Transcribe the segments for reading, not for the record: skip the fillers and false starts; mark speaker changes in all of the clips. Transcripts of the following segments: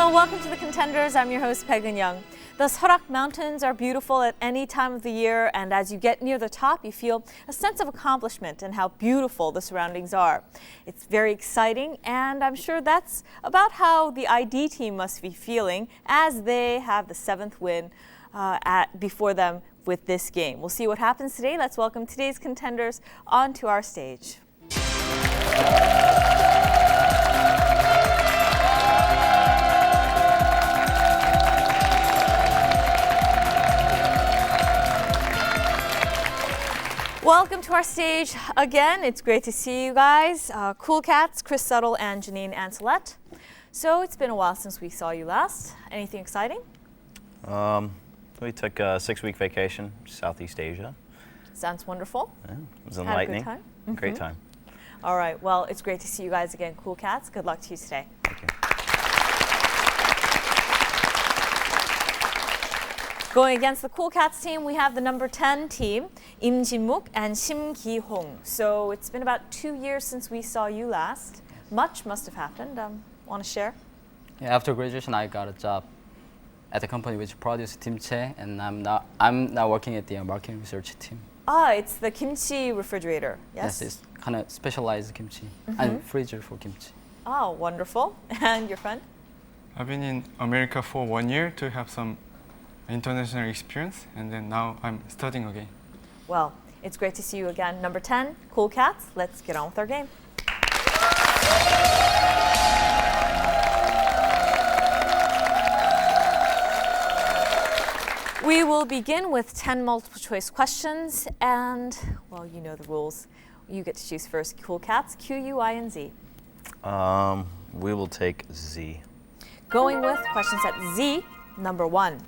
Speaker 1: Hello, welcome to the Contenders. I'm your host, Peg Young. The Seorak Mountains are beautiful at any time of the year, and as you get near the top, you feel a sense of accomplishment and how beautiful the surroundings are. It's very exciting, and I'm sure that's about how the ID team must be feeling as they have the 7th win before them with this game. We'll see what happens today. Let's welcome today's contenders onto our stage. Welcome to our stage again. It's great to see you guys. Cool Cats, Chris Suttle and Janine Anselette. So it's been a while since we saw you last. Anything exciting?
Speaker 2: We took a 6-week vacation, Southeast Asia.
Speaker 1: Sounds wonderful.
Speaker 2: Yeah, it was enlightening.
Speaker 1: Had a good time?
Speaker 2: Great time.
Speaker 1: All right, well, it's great to see you guys again, Cool Cats. Good luck to you today.
Speaker 2: Thank you.
Speaker 1: Going against the Cool Cats team, we have the number 10 team, Im Jin-mook and Shim Ki-hong. So it's been about 2 years since we saw you last. Much must have happened. Want to share?
Speaker 3: Yeah, after graduation, I got a job at the company which produces kimchi, and I'm now working at the marketing research team.
Speaker 1: Ah, it's the kimchi refrigerator, yes?
Speaker 3: Yes, it's kind of specialized kimchi and freezer for kimchi.
Speaker 1: Oh, wonderful. And your friend?
Speaker 4: I've been in America for 1 year to have some international experience, and then now I'm studying again.
Speaker 1: Well, it's great to see you again. Number 10, Cool Cats. Let's get on with our game. We will begin with 10 multiple choice questions, and, well, you know the rules. You get to choose first. Cool Cats, Q, U, I, and Z.
Speaker 2: We will take Z.
Speaker 1: Going with question set Z, number 1.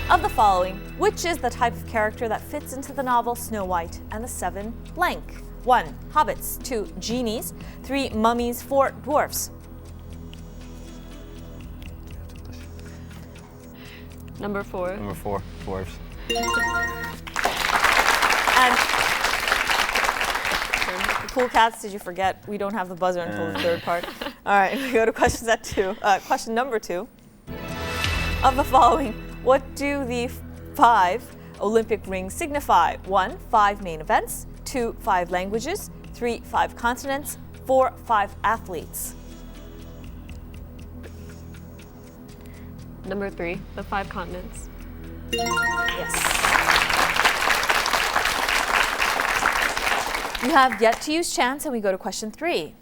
Speaker 1: Of the following, which is the type of character that fits into the novel Snow White and the 7 blank? 1. Hobbits. 2. Genies. 3. Mummies. 4. Dwarfs.
Speaker 5: Number 4.
Speaker 2: Number 4, dwarves.
Speaker 1: And Cool Cats, did you forget? We don't have the buzzer until the third part. All right, we go to question set 2. Question number 2. Of the following, what do the 5 Olympic rings signify? 1. 5 main events. 2. 5 languages. 3. 5 continents. 4. 5 athletes.
Speaker 5: Number 3, the 5 continents.
Speaker 1: Yes. You have yet to use chance, and we go to question 3.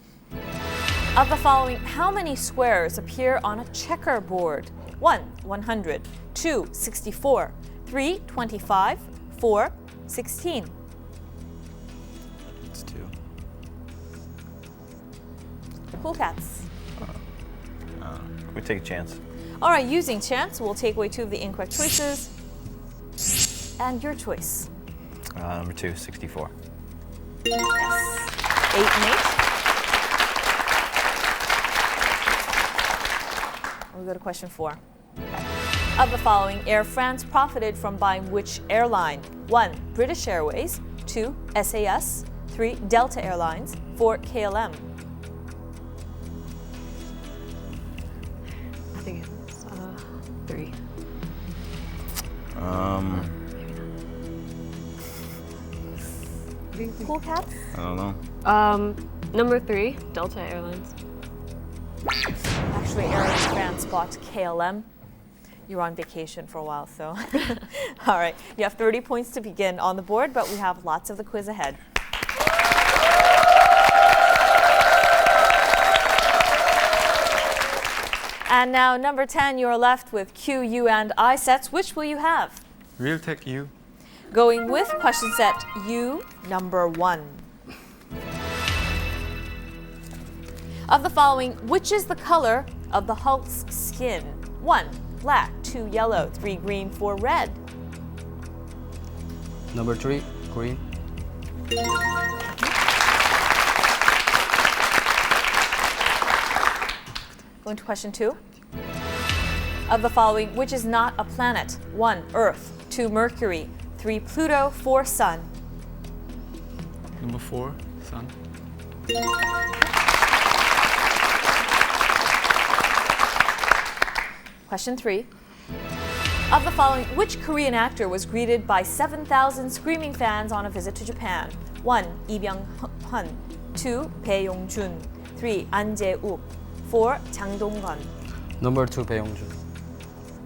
Speaker 1: Of the following, how many squares appear on a checkerboard? 1. 100. 2. 64. 3. 25. 4. 16.
Speaker 2: It's 2.
Speaker 1: Cool Cats.
Speaker 2: We take a chance.
Speaker 1: All right, using chance, we'll take away 2 of the incorrect choices. And your choice.
Speaker 2: Number 2, 64.
Speaker 1: Yes. 8 and 8. We'll go to question 4. Of the following, Air France profited from buying which airline? 1. British Airways. 2. SAS. 3. Delta Airlines. 4. KLM.
Speaker 5: I think it's 3.
Speaker 1: Cool Cats?
Speaker 2: I don't know.
Speaker 5: Number 3, Delta Airlines.
Speaker 1: Actually, Air France bought KLM. You were on vacation for a while, so. All right, you have 30 points to begin on the board, but we have lots of the quiz ahead. And now, number 10, you're left with Q, U, and I sets. Which will you have?
Speaker 4: We'll take you.
Speaker 1: Going with question set U, number 1. Of the following, which is the color of the Hulk's skin? 1. Black. 2. Yellow. 3. Green. 4. Red.
Speaker 3: Number 3, green.
Speaker 1: Going to question 2. Of the following, which is not a planet? 1. Earth. 2. Mercury. 3. Pluto. 4. Sun.
Speaker 4: Number 4, sun.
Speaker 1: Question 3. Of the following, which Korean actor was greeted by 7,000 screaming fans on a visit to Japan? 1. Lee Byung-hun. 2. Bae Yong-jun. 3. An Jae-uk. 4. Jang Dong-gun.
Speaker 3: Number 2, Bae Yong-jun.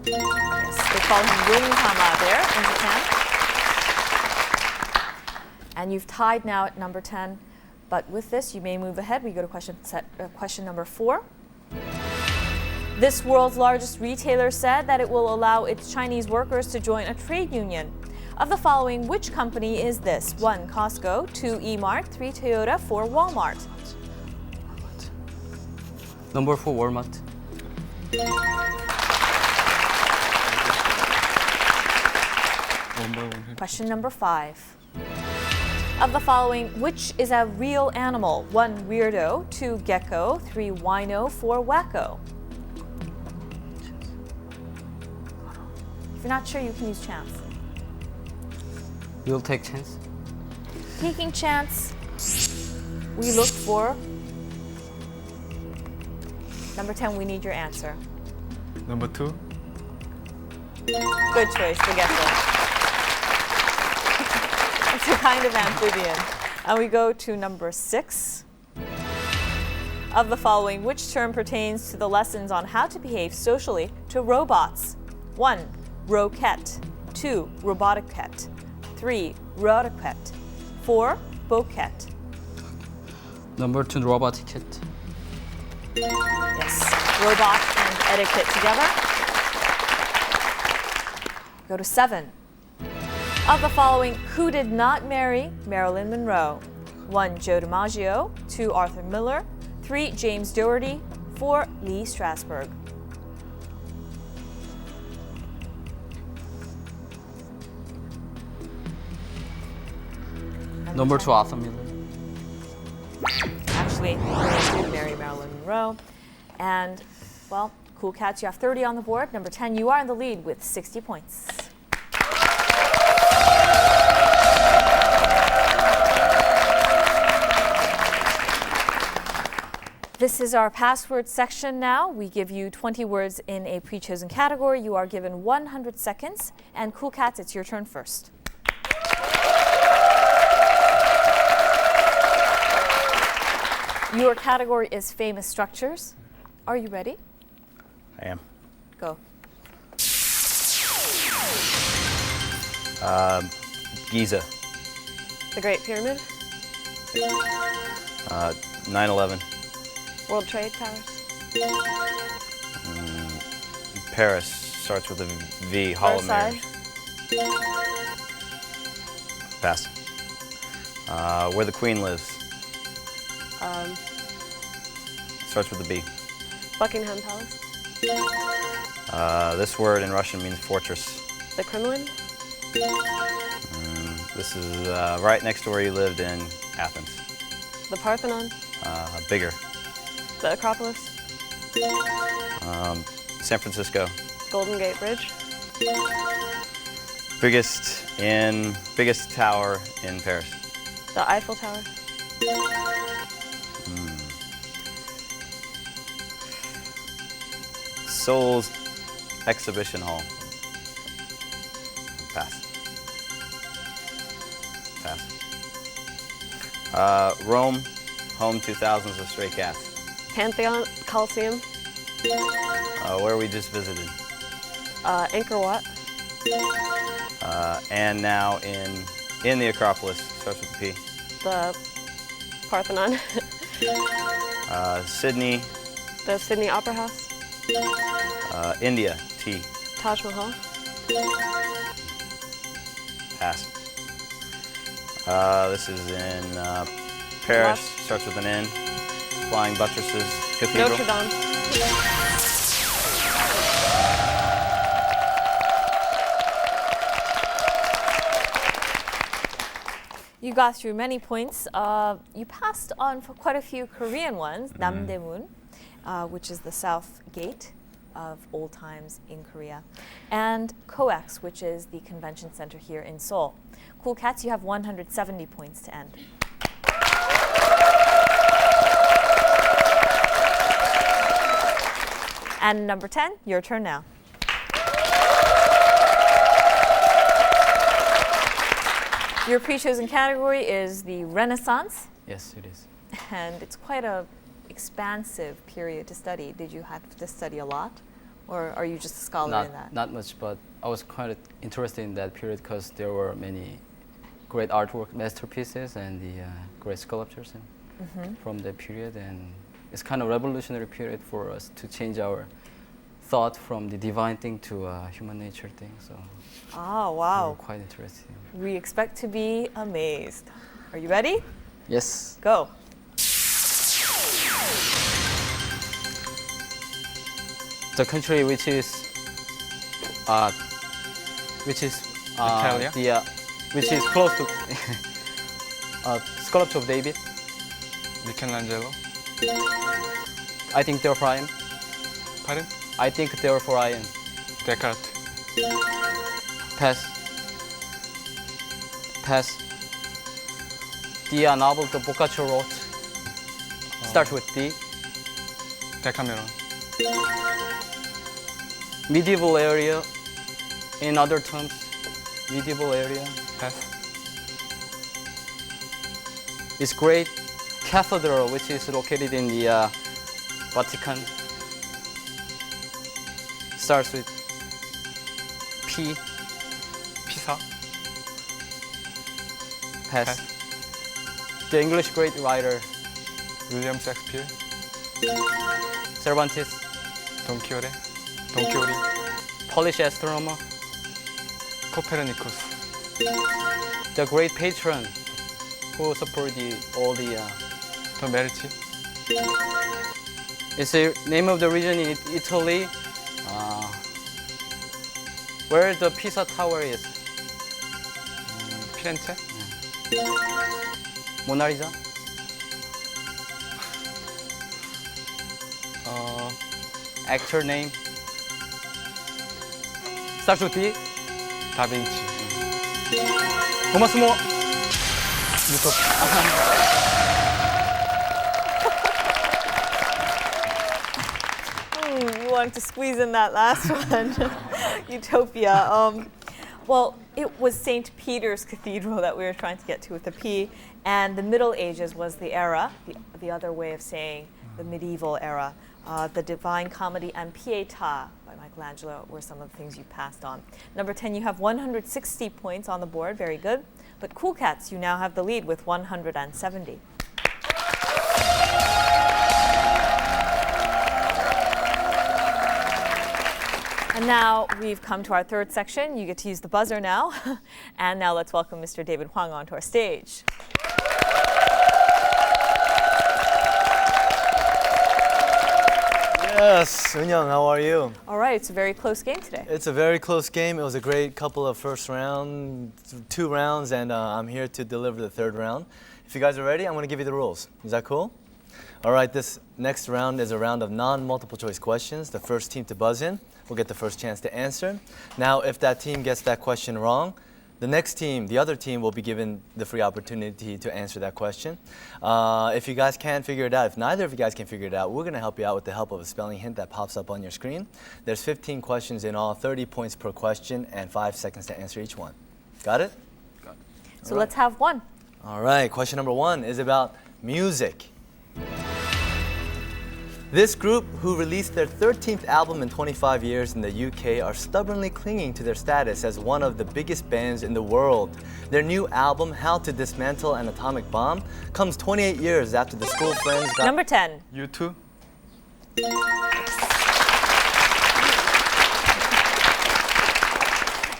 Speaker 1: Yes, they call him Yong-hama there in Japan. And you've tied now at number 10. But with this, you may move ahead. We go to question number 4. This world's largest retailer said that it will allow its Chinese workers to join a trade union. Of the following, which company is this? 1. Costco, 2. E-Mart, 3. Toyota, 4. Walmart.
Speaker 3: Number 4, Walmart.
Speaker 1: Question number 5. Of the following, which is a real animal? 1. Weirdo, 2. Gecko, 3. Wino, 4. Wacko. If you're not sure, you can use chance.
Speaker 3: You'll take chance.
Speaker 1: Taking chance, we look for number 10. We need your answer.
Speaker 4: Number 2.
Speaker 1: Good choice, the gecko. It's a kind of amphibian. And we go to number 6. Of the following, which term pertains to the lessons on how to behave socially to robots? 1. Roquette. 2. Robotiquette. 3. Rotiquette. 4. Boquette.
Speaker 3: Number 2, robotiquette.
Speaker 1: Yes, robot and etiquette together. Go to 7. Of the following, who did not marry Marilyn Monroe? 1. Joe DiMaggio. 2. Arthur Miller. 3. James Dougherty. 4. Lee Strasberg.
Speaker 3: Number 2, Arthur Miller.
Speaker 1: Actually, he did marry Marilyn Monroe. And, well, Cool Cats, you have 30 on the board. Number 10, you are in the lead with 60 points. This is our password section now. We give you 20 words in a pre-chosen category. You are given 100 seconds. And Cool Cats, it's your turn first. Your category is famous structures. Are you ready?
Speaker 2: I am.
Speaker 1: Go.
Speaker 2: Giza.
Speaker 5: The Great Pyramid.
Speaker 2: 9/11.
Speaker 5: World Trade Towers.
Speaker 2: Paris starts with a V. Hollow
Speaker 5: Versailles.
Speaker 2: mirrors. Pass. Where the Queen lives. Starts with a B.
Speaker 5: Buckingham Palace.
Speaker 2: This word in Russian means fortress.
Speaker 5: The Kremlin.
Speaker 2: This is right next to where you lived in Athens.
Speaker 5: The Parthenon.
Speaker 2: Bigger.
Speaker 5: The Acropolis.
Speaker 2: San Francisco.
Speaker 5: Golden Gate Bridge.
Speaker 2: Biggest tower in Paris.
Speaker 5: The Eiffel Tower.
Speaker 2: Seoul's exhibition hall. Pass. Pass. Rome, home to thousands of stray cats.
Speaker 5: Pantheon. Coliseum.
Speaker 2: Where we just visited.
Speaker 5: Angkor Wat.
Speaker 2: And now in the Acropolis, starts with a P.
Speaker 5: The Parthenon.
Speaker 2: Sydney,
Speaker 5: The Sydney Opera House.
Speaker 2: India, T.
Speaker 5: Taj Mahal.
Speaker 2: Pass. This is in Paris, starts with an N. Flying Buttresses Cathedral.
Speaker 5: Notre Dame.
Speaker 1: You got through many points. You passed on for quite a few Korean ones. Namdaemun, which is the South Gate of old times in Korea, and COEX, which is the convention center here in Seoul. Cool Cats, you have 170 points to end. And number 10, your turn now. Your pre-chosen category is the Renaissance,
Speaker 3: Yes, it is.
Speaker 1: and it's quite a expansive period to study. Did you have to study a lot, or are you just a scholar in that?
Speaker 3: Not much, but I was quite interested in that period because there were many great artwork masterpieces and the great sculptures from that period, and it's kind of revolutionary period for us to change our thought from the divine thing to human nature thing. So
Speaker 1: Oh,
Speaker 3: we
Speaker 1: wow.
Speaker 3: were quite interested.
Speaker 1: We expect to be amazed. Are you ready?
Speaker 3: Yes.
Speaker 1: Go.
Speaker 3: The country which is
Speaker 4: Italia?
Speaker 3: which is close to sculpture of David.
Speaker 4: Michelangelo.
Speaker 3: I think they're for Iron.
Speaker 4: Pardon?
Speaker 3: I think they're for Iron.
Speaker 4: Descartes.
Speaker 3: Pass. Pass. The novel the Boccaccio wrote starts with D.
Speaker 4: Decameron.
Speaker 3: Medieval area. In other terms, medieval area.
Speaker 4: Pass.
Speaker 3: This great cathedral, which is located in the Vatican, starts with P.
Speaker 4: Pisa.
Speaker 3: Pass. The English great writer
Speaker 4: William Shakespeare.
Speaker 3: Cervantes,
Speaker 4: Don Quixote. Don Quixote.
Speaker 3: Polish astronomer,
Speaker 4: Copernicus.
Speaker 3: the great patron who supported all the.
Speaker 4: Don Medici.
Speaker 3: It's the name of the region in Italy, where the Pisa Tower is.
Speaker 4: Firenze.
Speaker 3: Mona Lisa, actor name. Starts with D.
Speaker 4: Da Vinci.
Speaker 3: 고맙습니다.
Speaker 1: You wanted to squeeze in that last one. Utopia. Well, it was St. Peter's Cathedral that we were trying to get to with the P, and the Middle Ages was the era, the other way of saying the medieval era. The Divine Comedy and Pietà by Michelangelo were some of the things you passed on. Number 10, you have 160 points on the board, very good. But Cool Cats, you now have the lead with 170. And now we've come to our third section. You get to use the buzzer now. And now let's welcome Mr. David Hwang onto our stage.
Speaker 6: Yes, Eun-young, how are you?
Speaker 1: All right, it's a very close game today.
Speaker 6: It's a very close game. It was a great couple of first round, 2 rounds, and I'm here to deliver the third round. If you guys are ready, I'm going to give you the rules. Is that cool? All right, this next round is a round of non-multiple choice questions. The first team to buzz in will get the first chance to answer. Now, if that team gets that question wrong, the next team, the other team, will be given the free opportunity to answer that question. If you guys can't figure it out, if neither of you guys can figure it out, we're going to help you out with the help of a spelling hint that pops up on your screen. There's 15 questions in all, 30 points per question, and 5 seconds to answer each one. Got it?
Speaker 3: Got it.
Speaker 1: So let's have one.
Speaker 6: All right, question number 1 is about music. This group, who released their 13th album in 25 years in the UK, are stubbornly clinging to their status as one of the biggest bands in the world. Their new album, How to Dismantle an Atomic Bomb, comes 28 years after the school friends got...
Speaker 1: Number 10.
Speaker 4: U2.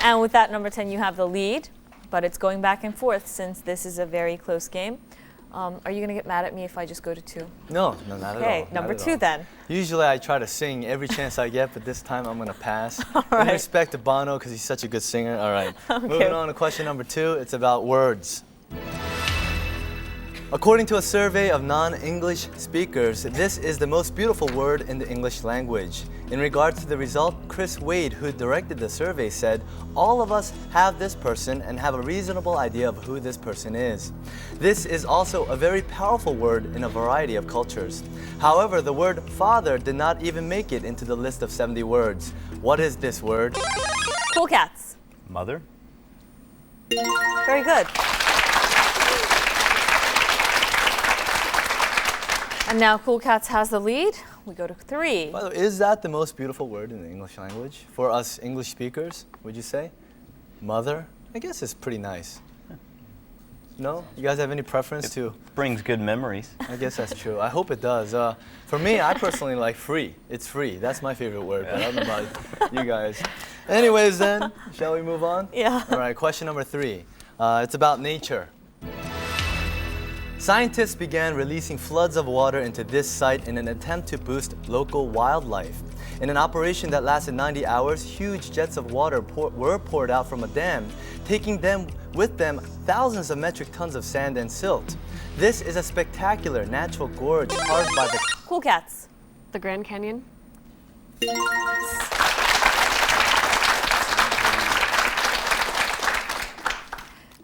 Speaker 1: And with that number 10, you have the lead, but it's going back and forth since this is a very close game. Are you going to get mad at me if I just go to 2?
Speaker 6: No, not at all.
Speaker 1: Okay,
Speaker 6: not
Speaker 1: number
Speaker 6: at
Speaker 1: 2
Speaker 6: all.
Speaker 1: then.
Speaker 6: Usually I try to sing every chance I get, but this time I'm going to pass.
Speaker 1: right.
Speaker 6: In respect to Bono, because he's such a good singer. All right. Moving on to question number 2, it's about words. According to a survey of non-English speakers, this is the most beautiful word in the English language. In regard to the result, Chris Wade, who directed the survey, said, "All of us have this person and have a reasonable idea of who this person is." This is also a very powerful word in a variety of cultures. However, the word father did not even make it into the list of 70 words. What is this word?
Speaker 1: Cool Cats.
Speaker 2: Mother?
Speaker 1: Very good. And now Cool Cats has the lead. We go to 3.
Speaker 6: By the way, is that the most beautiful word in the English language? For us English speakers, would you say? Mother? I guess it's pretty nice. No? You guys have any preference to?
Speaker 2: Brings good memories.
Speaker 6: I guess that's true. I hope it does. For me, I personally like free. It's free. That's my favorite word, but I don't know about you guys. Anyways then, shall we move on?
Speaker 1: Yeah.
Speaker 6: All right, question number 3. It's about nature. Scientists began releasing floods of water into this site in an attempt to boost local wildlife. In an operation that lasted 90 hours, huge jets of water were poured out from a dam, taking with them thousands of metric tons of sand and silt. This is a spectacular natural gorge carved by the
Speaker 1: Cool Cats.
Speaker 5: The Grand Canyon.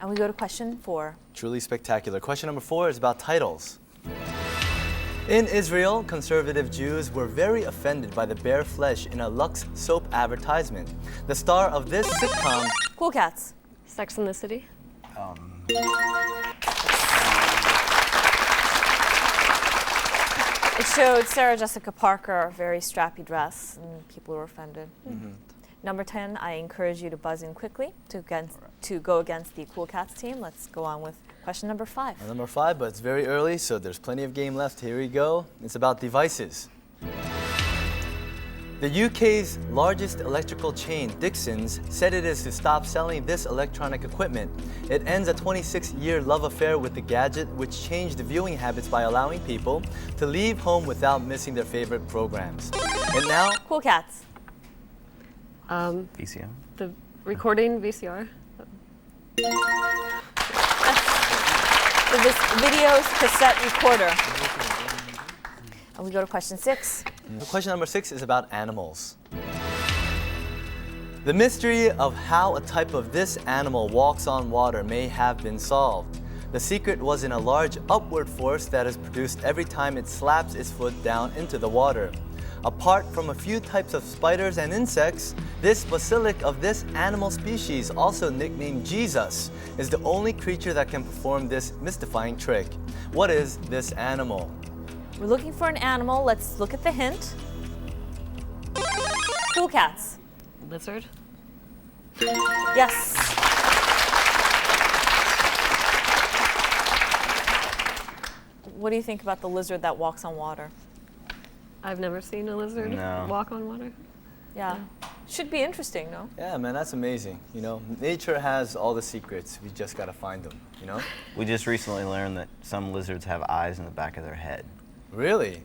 Speaker 1: And we go to question 4.
Speaker 6: Truly spectacular. Question number 4 is about titles. In Israel, conservative Jews were very offended by the bare flesh in a Lux soap advertisement. The star of this sitcom,
Speaker 1: Cool Cats.
Speaker 5: Sex and the City.
Speaker 1: It showed Sarah Jessica Parker, a very strappy dress, and people were offended. Number 10, I encourage you to buzz in quickly to go against the Cool Cats team. Let's go on with question number 5.
Speaker 6: number 5, but it's very early, so there's plenty of game left. Here we go. It's about devices. The UK's largest electrical chain, Dixons, said it is to stop selling this electronic equipment. It ends a 26-year love affair with the gadget, which changed viewing habits by allowing people to leave home without missing their favorite programs. And now,
Speaker 1: Cool Cats.
Speaker 2: VCR.
Speaker 5: The recording VCR.
Speaker 1: This video's cassette recorder. And we go to question 6.
Speaker 6: question number 6 is about animals. The mystery of how a type of this animal walks on water may have been solved. The secret was in a large upward force that is produced every time it slaps its foot down into the water. Apart from a few types of spiders and insects, this basilic of this animal species, also nicknamed Jesus, is the only creature that can perform this mystifying trick. What is this animal?
Speaker 1: We're looking for an animal. Let's look at the hint. Cool Cats.
Speaker 5: Lizard.
Speaker 1: Yes. What do you think about the lizard that walks on water?
Speaker 5: I've never seen a lizard
Speaker 2: No.
Speaker 5: walk on water.
Speaker 1: Yeah. Should be interesting, no?
Speaker 6: Yeah, man, that's amazing. You know, nature has all the secrets. We just gotta find them, you know?
Speaker 2: We just recently learned that some lizards have eyes in the back of their head.
Speaker 6: Really?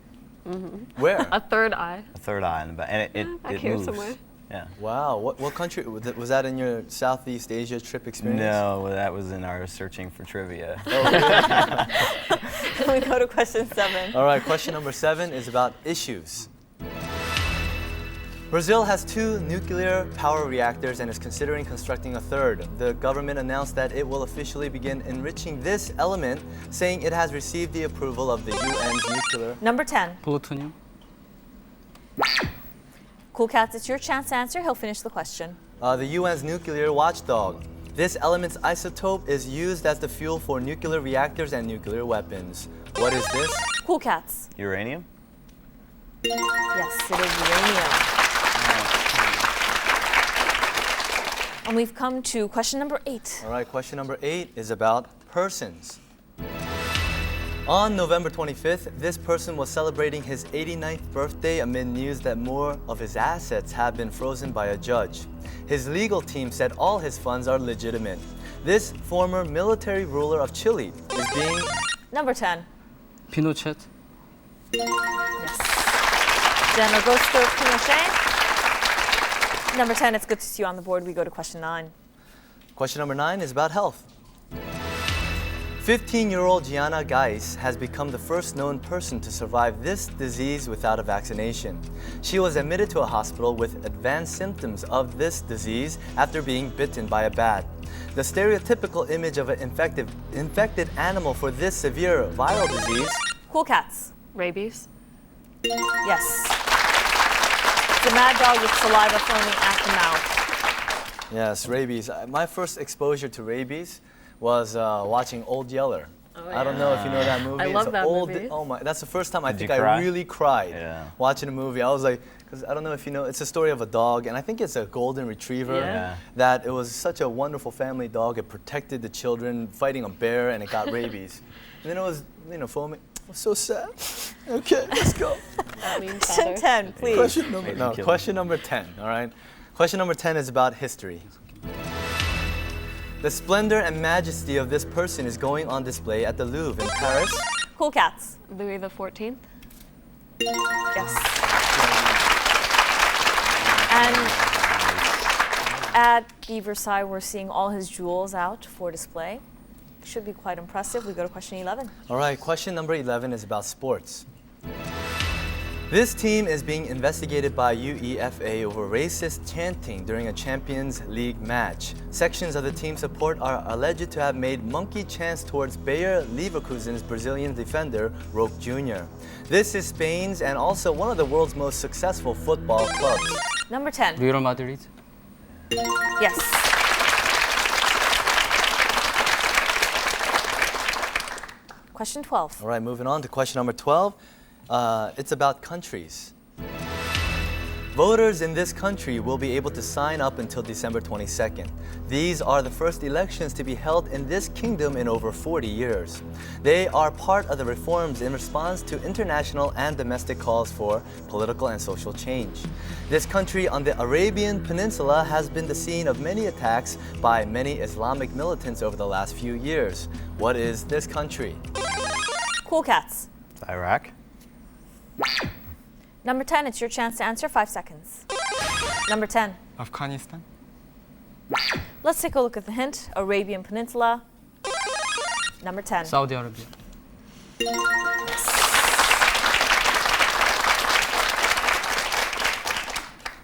Speaker 6: Where?
Speaker 5: A third eye.
Speaker 2: A third eye in the back, and it
Speaker 5: Back here
Speaker 2: moves.
Speaker 5: somewhere.
Speaker 2: Yeah.
Speaker 6: Wow, what country, was that in your Southeast Asia trip experience?
Speaker 2: No, that was in our searching for trivia.
Speaker 1: We go to question 7.
Speaker 6: All right, question number 7 is about issues. Brazil has 2 nuclear power reactors and is considering constructing a third. The government announced that it will officially begin enriching this element, saying it has received the approval of the UN's nuclear.
Speaker 1: Number 10.
Speaker 3: Plutonium.
Speaker 1: Cool Cats, it's your chance to answer. He'll finish the question.
Speaker 6: The UN's nuclear watchdog. This element's isotope is used as the fuel for nuclear reactors and nuclear weapons. What is this?
Speaker 1: Cool Cats.
Speaker 2: Uranium?
Speaker 1: Yes, it is uranium. And we've come to question number 8.
Speaker 6: All right, question number 8 is about persons. On November 25th, this person was celebrating his 89th birthday amid news that more of his assets have been frozen by a judge. His legal team said all his funds are legitimate. This former military ruler of Chile is being...
Speaker 1: Number 10.
Speaker 3: Pinochet.
Speaker 1: Yes. General Augusto Pinochet. Number 10, it's good to see you on the board. We go to question 9.
Speaker 6: Question number 9 is about health. 15-year-old Gianna Gais has become the first known person to survive this disease without a vaccination. She was admitted to a hospital with advanced symptoms of this disease after being bitten by a bat. The stereotypical image of an infected animal for this severe viral disease.
Speaker 1: Cool Cats.
Speaker 5: Rabies.
Speaker 1: Yes. It's a mad dog with saliva foaming at the mouth.
Speaker 6: Yes, rabies. My first exposure to rabies was watching Old Yeller.
Speaker 5: Oh,
Speaker 6: I don't know if you know that movie.
Speaker 5: I love
Speaker 6: It's
Speaker 5: that
Speaker 6: old,
Speaker 5: movie.
Speaker 6: Oh my! That's the first time I
Speaker 2: Did
Speaker 6: think
Speaker 2: you
Speaker 6: I
Speaker 2: cry?
Speaker 6: really cried
Speaker 2: Yeah.
Speaker 6: watching a movie. I was like, because I don't know if you know, it's a story of a dog, and I think it's a golden retriever.
Speaker 5: Yeah.
Speaker 6: That it was such a wonderful family dog. It protected the children fighting a bear, and it got rabies. And then it was, foaming. It was so sad. Okay, let's go.
Speaker 5: That means
Speaker 1: Question
Speaker 5: father.
Speaker 1: 10, please.
Speaker 6: Question number 10. All right. Question number 10 is about history. The splendor and majesty of this person is going on display at the Louvre in Paris.
Speaker 1: Cool cats.
Speaker 5: Louis the 14th.
Speaker 1: Yes. And at the Versailles, we're seeing all his jewels out for display. Should be quite impressive. We go to question 11.
Speaker 6: All right, question number 11 is about sports. This team is being investigated by UEFA over racist chanting during a Champions League match. Sections of the team's support are alleged to have made monkey chants towards Bayer Leverkusen's Brazilian defender, Roque Jr. This is Spain's and also one of the world's most successful football clubs.
Speaker 1: Number 10.
Speaker 3: Real Madrid.
Speaker 1: Yes. Question 12.
Speaker 6: All right, moving on to question number 12. It's about countries. Voters in this country will be able to sign up until December 22nd. These are the first elections to be held in this kingdom in over 40 years. They are part of the reforms in response to international and domestic calls for political and social change. This country on the Arabian Peninsula has been the scene of many attacks by many Islamic militants over the last few years. What is this country?
Speaker 1: Cool cats.
Speaker 2: Iraq.
Speaker 1: Number 10, it's your chance to answer. 5 seconds. Number 10.
Speaker 4: Afghanistan.
Speaker 1: Let's take a look at the hint. Arabian Peninsula. Number 10.
Speaker 3: Saudi Arabia.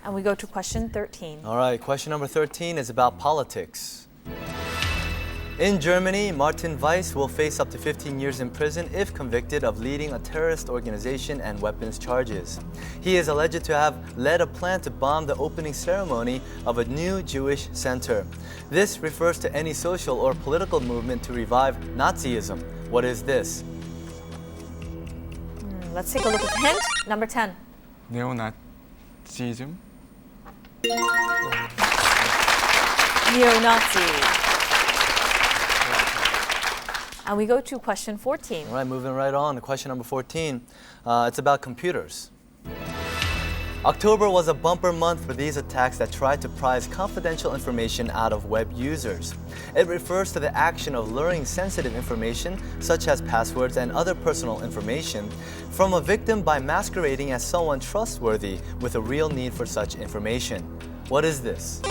Speaker 1: And we go to question 13.
Speaker 6: All right, question number 13 is about politics. In Germany, Martin Weiss will face up to 15 years in prison if convicted of leading a terrorist organization and weapons charges. He is alleged to have led a plan to bomb the opening ceremony of a new Jewish center. This refers to any social or political movement to revive Nazism. What is this?
Speaker 1: Let's take a look at the hint. Number 10.
Speaker 4: Neo-Nazism.
Speaker 1: Neo-Nazi. And we go to question 14.
Speaker 6: All right, moving right on to question number 14. It's about computers. October was a bumper month for these attacks that tried to prise confidential information out of web users. It refers to the action of luring sensitive information, such as passwords and other personal information, from a victim by masquerading as someone trustworthy with a real need for such information. What is this?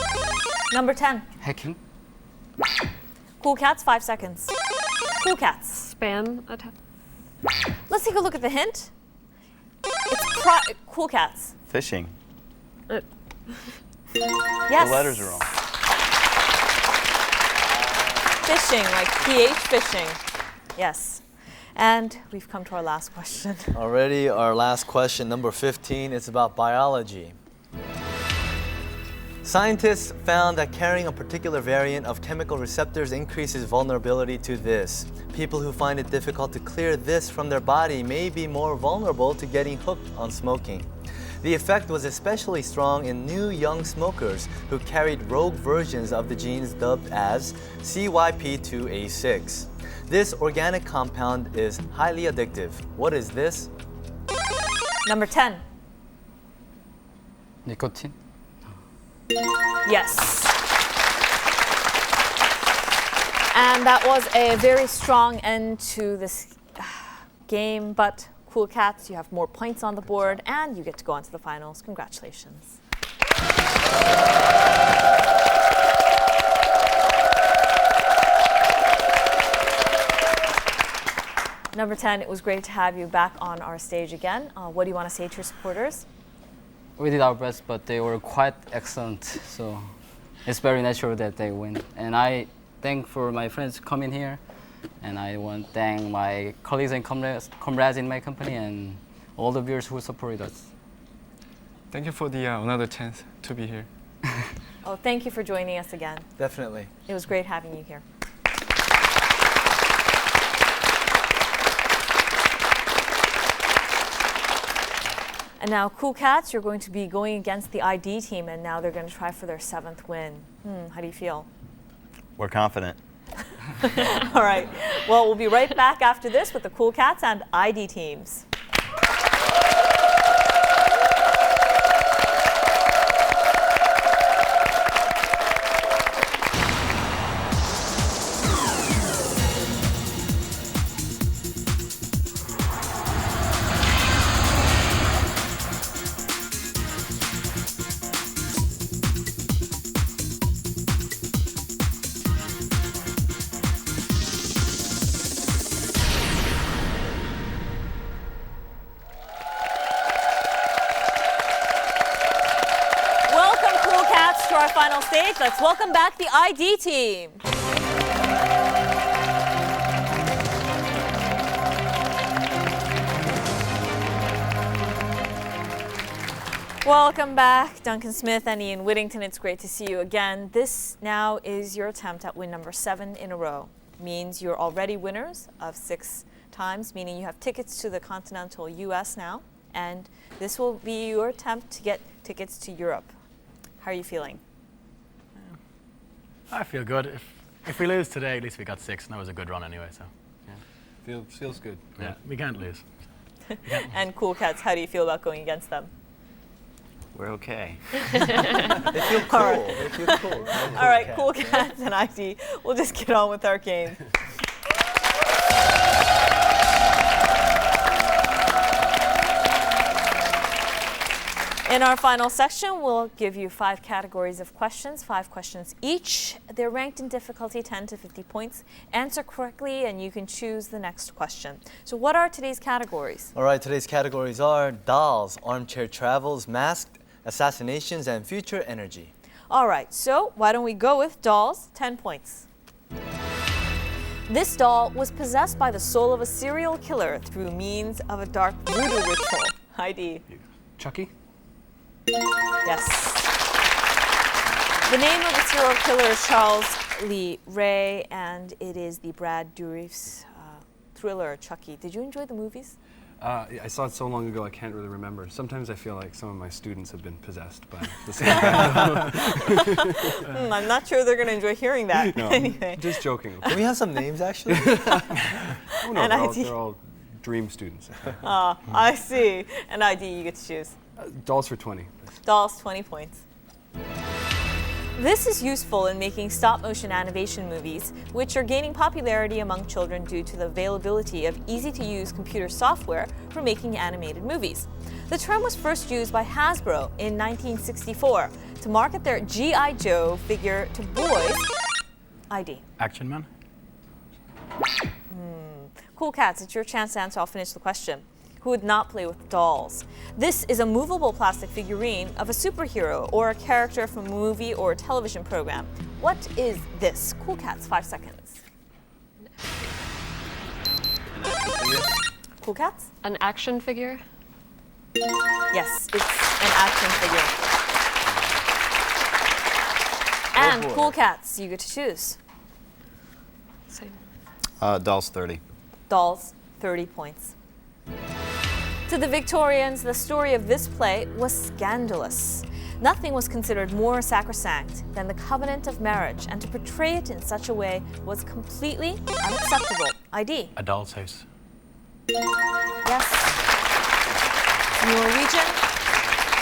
Speaker 1: Number 10.
Speaker 3: Hacking.
Speaker 1: Cool cats, 5 seconds. Cool cats.
Speaker 5: Spam attack.
Speaker 1: Let's take a look at the hint. It's cool cats.
Speaker 2: Fishing.
Speaker 1: Yes.
Speaker 2: The letters are wrong.
Speaker 1: Fishing, like PH fishing. Yes. And we've come to our last question.
Speaker 6: Already our last question, number 15, it's about biology. Scientists found that carrying a particular variant of chemical receptors increases vulnerability to this. People who find it difficult to clear this from their body may be more vulnerable to getting hooked on smoking. The effect was especially strong in new young smokers who carried rogue versions of the genes dubbed as CYP2A6. This organic compound is highly addictive. What is this?
Speaker 1: Number 10.
Speaker 3: Nicotine.
Speaker 1: Yes. And that was a very strong end to this game, but Cool Cats, you have more points on the board and you get to go on to the finals. Congratulations. Number 10, it was great to have you back on our stage again. What do you want to say to your supporters?
Speaker 3: We did our best, but they were quite excellent. So it's very natural that they win. And I thank for my friends coming here. And I want to thank my colleagues and comrades in my company and all the viewers who supported us.
Speaker 4: Thank you for the another chance to be here.
Speaker 1: Oh, thank you for joining us again.
Speaker 6: Definitely.
Speaker 1: It was great having you here. And now, Cool Cats, you're going to be going against the ID team, and now they're going to try for their 7th win. How do you feel?
Speaker 2: We're confident.
Speaker 1: All right. Well, we'll be right back after this with the Cool Cats and ID teams. To our final stage, let's welcome back the ID team. Welcome back, Duncan Smith and Ian Whittington. It's great to see you again. This now is your attempt at win number 7 in a row. Means you're already winners of 6 times, meaning you have tickets to the continental US now, and this will be your attempt to get tickets to Europe. How are you feeling?
Speaker 7: I feel good. If we lose today, at least we got 6, and that was a good run anyway. So,
Speaker 8: Feels good.
Speaker 7: yeah, we can't lose.
Speaker 1: And Cool Cats, how do you feel about going against them?
Speaker 2: We're okay.
Speaker 6: They feel cool. They feel cool.
Speaker 1: All right, Cool Cats and ID, we'll just get on with our game. In our final section, we'll give you 5 categories of questions, 5 questions each. They're ranked in difficulty 10 to 50 points. Answer correctly and you can choose the next question. So what are today's categories?
Speaker 6: All right, today's categories are dolls, armchair travels, masked, assassinations, and future energy.
Speaker 1: All right, so why don't we go with dolls, 10 points. This doll was possessed by the soul of a serial killer through means of a dark voodoo ritual. ID.
Speaker 7: Chucky?
Speaker 1: Yes. The name of the serial killer is Charles Lee Ray, and it is the Brad Dourif's thriller Chucky. Did you enjoy the movies?
Speaker 8: I saw it so long ago I can't really remember. Sometimes I feel like some of my students have been possessed by the same guy.
Speaker 1: I'm not sure they're going to enjoy hearing that.
Speaker 8: No,
Speaker 1: Anyway.
Speaker 8: just joking.
Speaker 6: Can we have some names, actually?
Speaker 8: Oh, no,
Speaker 1: And
Speaker 8: they're all dream students.
Speaker 1: I see. And ID, you get to choose.
Speaker 8: Dolls for 20.
Speaker 1: Dolls, 20 points. This is useful in making stop-motion animation movies, which are gaining popularity among children due to the availability of easy-to-use computer software for making animated movies. The term was first used by Hasbro in 1964 to market their G.I. Joe figure to boys. ID.
Speaker 7: Action Man?
Speaker 1: Cool Cats, it's your chance to answer. I'll finish the question. Who would not play with dolls? This is a movable plastic figurine of a superhero or a character from a movie or a television program. What is this? Cool Cats, 5 seconds. Cool Cats?
Speaker 5: An action figure?
Speaker 1: Yes, it's an action figure. And
Speaker 6: boy.
Speaker 1: Cool Cats, you get to choose.
Speaker 5: Same.
Speaker 2: Dolls 30.
Speaker 1: Dolls, 30 points. To the Victorians, the story of this play was scandalous. Nothing was considered more sacrosanct than the covenant of marriage, and to portray it in such a way was completely unacceptable. ID.
Speaker 7: A Doll's House.
Speaker 1: Yes. Norwegian,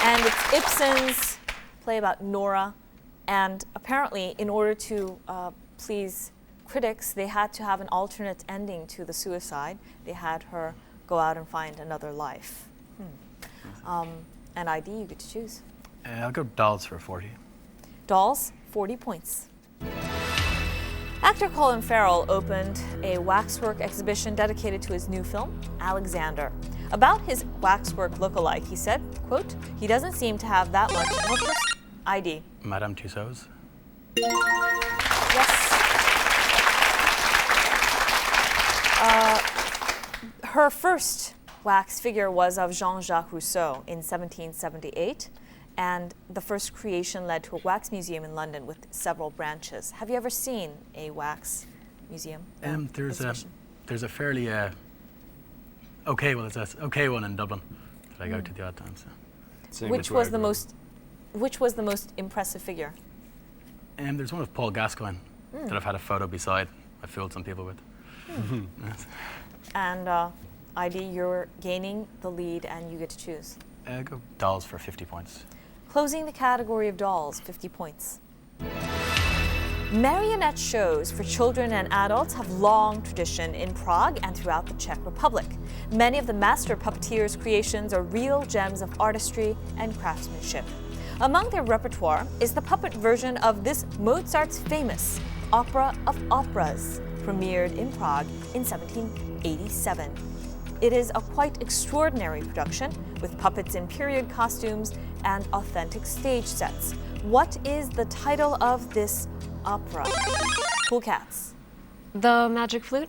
Speaker 1: and it's Ibsen's play about Nora. And apparently, in order to please critics, they had to have an alternate ending to the suicide. They had her go out and find another life. And ID, you get to choose.
Speaker 7: I'll go Dolls for 40.
Speaker 1: Dolls, 40 points. Actor Colin Farrell opened a waxwork exhibition dedicated to his new film, Alexander. About his waxwork look-alike, he said, quote, "He doesn't seem to have that much of a person." ID.
Speaker 7: Madame Tussauds?
Speaker 1: Yes. Her first wax figure was of Jean-Jacques Rousseau in 1778, And the first creation led to a wax museum in London with several branches. Have you ever seen a wax museum?
Speaker 7: There's a fairly okay one. It's an okay one in Dublin that I go to the odd time. So.
Speaker 1: Which was the most impressive figure?
Speaker 7: There's one of Paul Gascoigne that I've had a photo beside. I fooled some people with. Yes.
Speaker 1: And ID, you're gaining the lead and you get to choose.
Speaker 7: Go dolls for 50 points.
Speaker 1: Closing the category of dolls, 50 points. Marionette shows for children and adults have long tradition in Prague and throughout the Czech Republic. Many of the master puppeteers' creations are real gems of artistry and craftsmanship. Among their repertoire is the puppet version of this Mozart's famous Opera of Operas, premiered in Prague in 1787. It is a quite extraordinary production with puppets in period costumes and authentic stage sets. What is the title of this opera? Cool cats.
Speaker 5: The Magic Flute.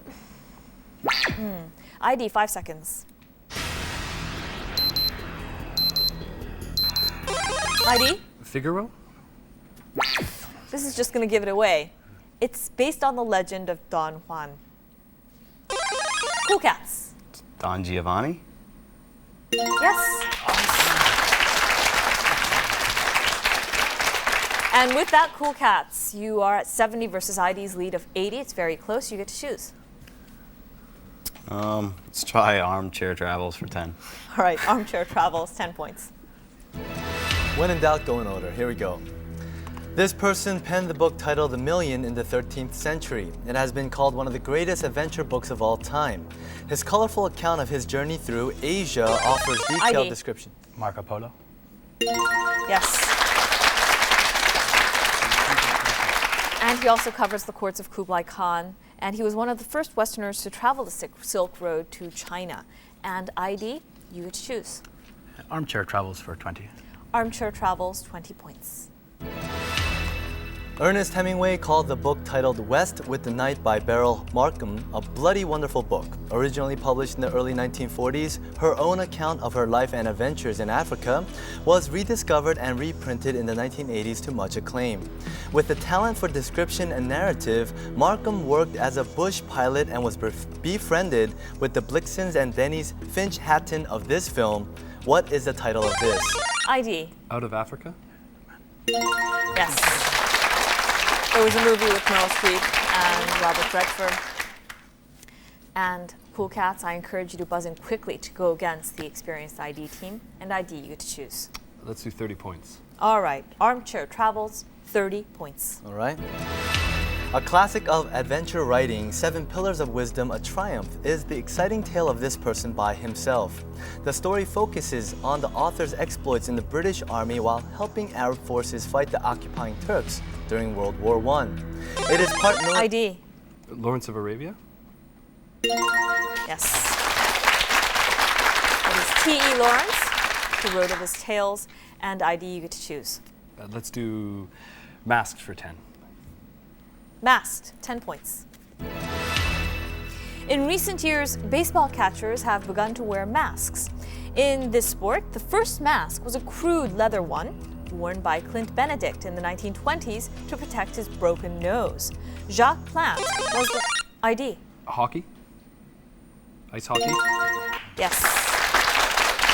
Speaker 1: ID, 5 seconds. ID?
Speaker 8: Figaro?
Speaker 1: This is just going to give it away. It's based on the legend of Don Juan. Cool cats.
Speaker 2: Don Giovanni?
Speaker 1: Yes. And with that, Cool Cats, you are at 70 versus ID's lead of 80. It's very close. You get to choose.
Speaker 2: Let's try Armchair Travels for 10.
Speaker 1: All right, Armchair Travels, 10 points.
Speaker 6: When in doubt, go in order. Here we go. This person penned the book titled The Million in the 13th century. It has been called one of the greatest adventure books of all time. His colorful account of his journey through Asia offers detailed description.
Speaker 7: Marco Polo.
Speaker 1: Yes. And he also covers the courts of Kublai Khan. And he was one of the first Westerners to travel the Silk Road to China. And ID, you get to choose.
Speaker 7: Armchair Travels for 20.
Speaker 1: Armchair Travels, 20 points.
Speaker 6: Ernest Hemingway called the book titled West with the Night by Beryl Markham a bloody wonderful book. Originally published in the early 1940s, her own account of her life and adventures in Africa was rediscovered and reprinted in the 1980s to much acclaim. With the talent for description and narrative, Markham worked as a bush pilot and was befriended with the Blixens and Dennis Finch Hatton of this film. What is the title of this?
Speaker 1: ID.
Speaker 8: Out of Africa?
Speaker 1: Yes. It was a movie with Meryl Streep and Robert Redford. And Cool Cats, I encourage you to buzz in quickly to go against the experienced ID team. And ID, you get to choose.
Speaker 8: Let's do 30 points.
Speaker 1: All right, Armchair Travels, 30 points.
Speaker 6: All right. A classic of adventure writing, 7 Pillars of Wisdom, A Triumph, is the exciting tale of this person by himself. The story focuses on the author's exploits in the British Army while helping Arab forces fight the occupying Turks during World War I. It is part
Speaker 1: ID.
Speaker 8: Lawrence of Arabia?
Speaker 1: Yes. It is T.E. Lawrence, who wrote of his tales, and ID, you get to choose.
Speaker 8: Let's do Masked for 10.
Speaker 1: Masked, 10 points. In recent years, baseball catchers have begun to wear masks. In this sport, the first mask was a crude leather one, worn by Clint Benedict in the 1920s to protect his broken nose. Jacques Plante was the ID.
Speaker 8: Hockey? Ice hockey?
Speaker 1: Yes.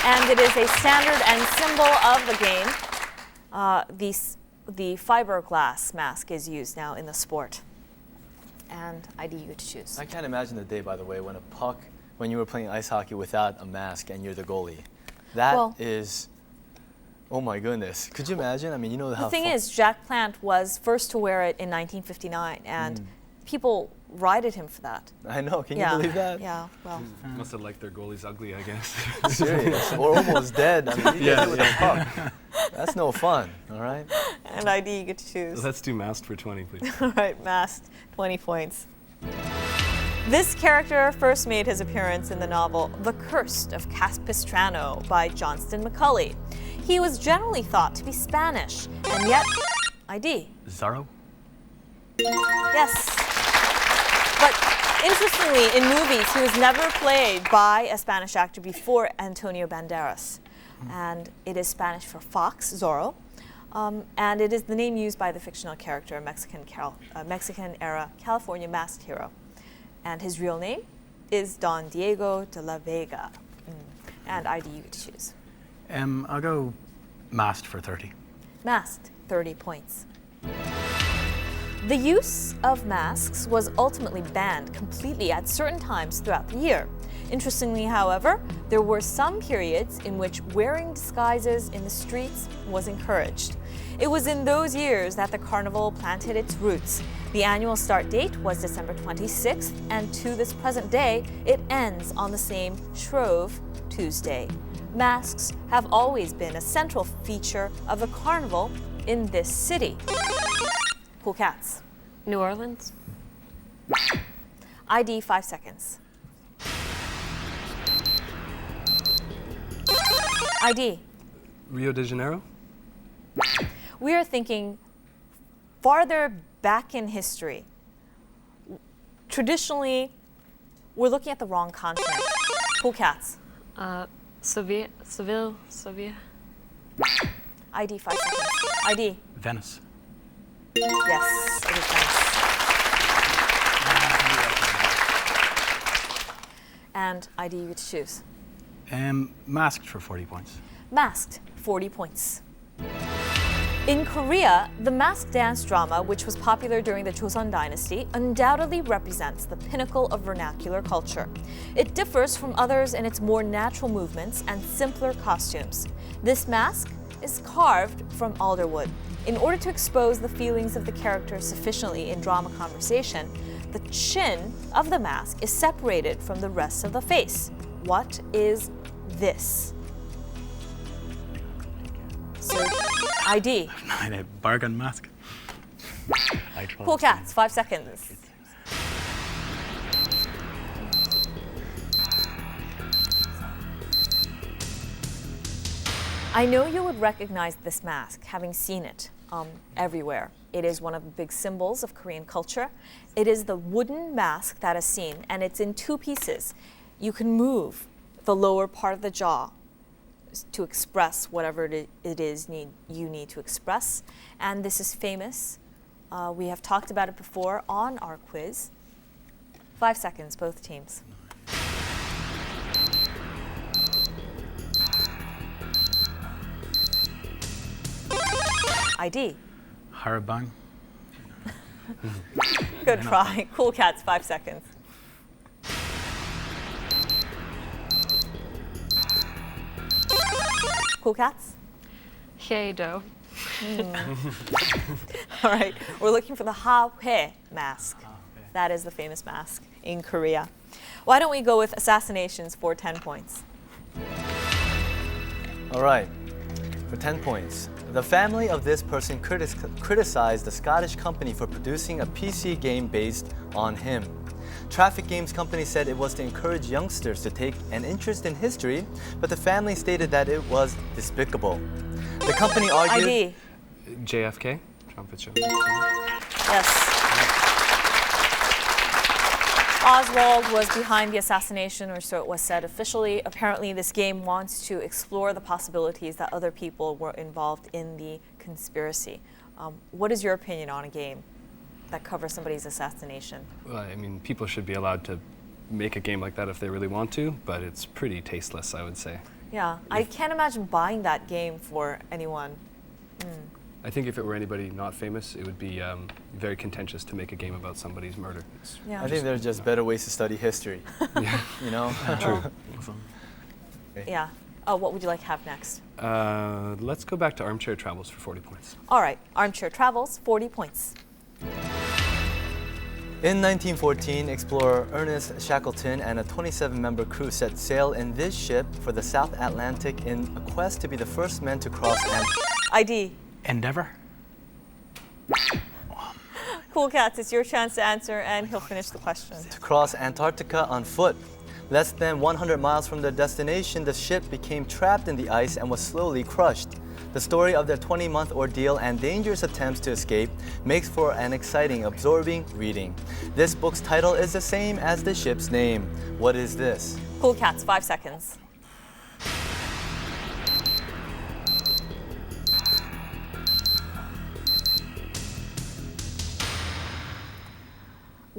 Speaker 1: And it is a standard and symbol of the game. The fiberglass mask is used now in the sport. And ID, you get to choose.
Speaker 6: I can't imagine the day, by the way, when you were playing ice hockey without a mask and you're the goalie. That is, oh my goodness. Could you imagine? I mean, you know how.
Speaker 1: The thing is, Jacques Plante was first to wear it in 1959, and people righted him for that.
Speaker 6: I know. Can you believe that?
Speaker 1: Yeah. Well.
Speaker 8: Must have liked their goalies ugly, I guess.
Speaker 6: Serious. Or almost dead. I mean, you get hit with a puck. That's no fun. All right.
Speaker 1: And ID, you get to choose.
Speaker 8: Let's do Masked for 20, please.
Speaker 1: All right, Masked, 20 points. This character first made his appearance in the novel The Cursed of Capistrano by Johnston McCulley. He was generally thought to be Spanish, and yet, ID.
Speaker 7: Zorro?
Speaker 1: Yes. But interestingly, in movies, he was never played by a Spanish actor before Antonio Banderas. and it is Spanish for fox, Zorro. And it is the name used by the fictional character, Mexican-era California masked hero. And his real name is Don Diego de la Vega. And ID you get to choose.
Speaker 7: I'll go masked for 30.
Speaker 1: Masked, 30 points. The use of masks was ultimately banned completely at certain times throughout the year. Interestingly, however, there were some periods in which wearing disguises in the streets was encouraged. It was in those years that the carnival planted its roots. The annual start date was December 26th, and to this present day, it ends on the same Shrove Tuesday. Masks have always been a central feature of the carnival in this city. Cool cats.
Speaker 5: New Orleans.
Speaker 1: ID 5 seconds. ID.
Speaker 8: Rio de Janeiro?
Speaker 1: We are thinking farther back in history. Traditionally, we're looking at the wrong continent. Cool cats.
Speaker 5: Seville.
Speaker 1: ID 5 seconds. ID.
Speaker 7: Venice.
Speaker 1: Yes, it is Venice. And ID you get to choose.
Speaker 7: Masked for 40 points.
Speaker 1: Masked, 40 points. In Korea, the masked dance drama, which was popular during the Joseon dynasty, undoubtedly represents the pinnacle of vernacular culture. It differs from others in its more natural movements and simpler costumes. This mask is carved from alderwood. In order to expose the feelings of the characters sufficiently in drama conversation, the chin of the mask is separated from the rest of the face. What is this? So, ID.
Speaker 7: A bargain mask.
Speaker 1: Cool cats, 5 seconds. I know you would recognize this mask, having seen it everywhere. It is one of the big symbols of Korean culture. It is the wooden mask that is seen, and it's in 2 pieces. You can move the lower part of the jaw to express whatever it is you need to express. And this is famous. We have talked about it before on our quiz. 5 seconds, both teams. ID.
Speaker 7: Harabang.
Speaker 1: Good try. Cool cats, 5 seconds. Cool cats?
Speaker 5: Haedo.
Speaker 1: All right, we're looking for the Ha-hue mask. That is the famous mask in Korea. Why don't we go with assassinations for 10 points?
Speaker 6: All right, for 10 points. The family of this person criticized the Scottish company for producing a PC game based on him. Traffic Games Company said it was to encourage youngsters to take an interest in history, but the family stated that it was despicable. The company argued...
Speaker 1: ID.
Speaker 8: JFK? John Fitzgerald.
Speaker 1: Yes. Oswald was behind the assassination, or so it was said officially. Apparently, this game wants to explore the possibilities that other people were involved in the conspiracy. What is your opinion on a game that covers somebody's assassination?
Speaker 8: Well, I mean, people should be allowed to make a game like that if they really want to, but it's pretty tasteless, I would say.
Speaker 1: Yeah, I can't imagine buying that game for anyone.
Speaker 8: I think if it were anybody not famous, it would be very contentious to make a game about somebody's murder.
Speaker 1: Yeah.
Speaker 6: I think there's just better ways to study history.
Speaker 8: Yeah.
Speaker 6: You know?
Speaker 8: True.
Speaker 1: Yeah. Oh, what would you like to have next?
Speaker 8: Let's go back to Armchair Travels for 40 points.
Speaker 1: All right, Armchair Travels, 40 points.
Speaker 6: In 1914, explorer Ernest Shackleton and a 27-member crew set sail in this ship for the South Atlantic in a quest to be the first men to cross
Speaker 1: ID.
Speaker 7: Endeavour.
Speaker 1: Cool cats, it's your chance to answer, and he'll finish the question.
Speaker 6: to cross Antarctica on foot. Less than 100 miles from their destination, the ship became trapped in the ice and was slowly crushed. The story of their 20-month ordeal and dangerous attempts to escape makes for an exciting, absorbing reading. This book's title is the same as the ship's name. What is this?
Speaker 1: Cool cats, 5 seconds.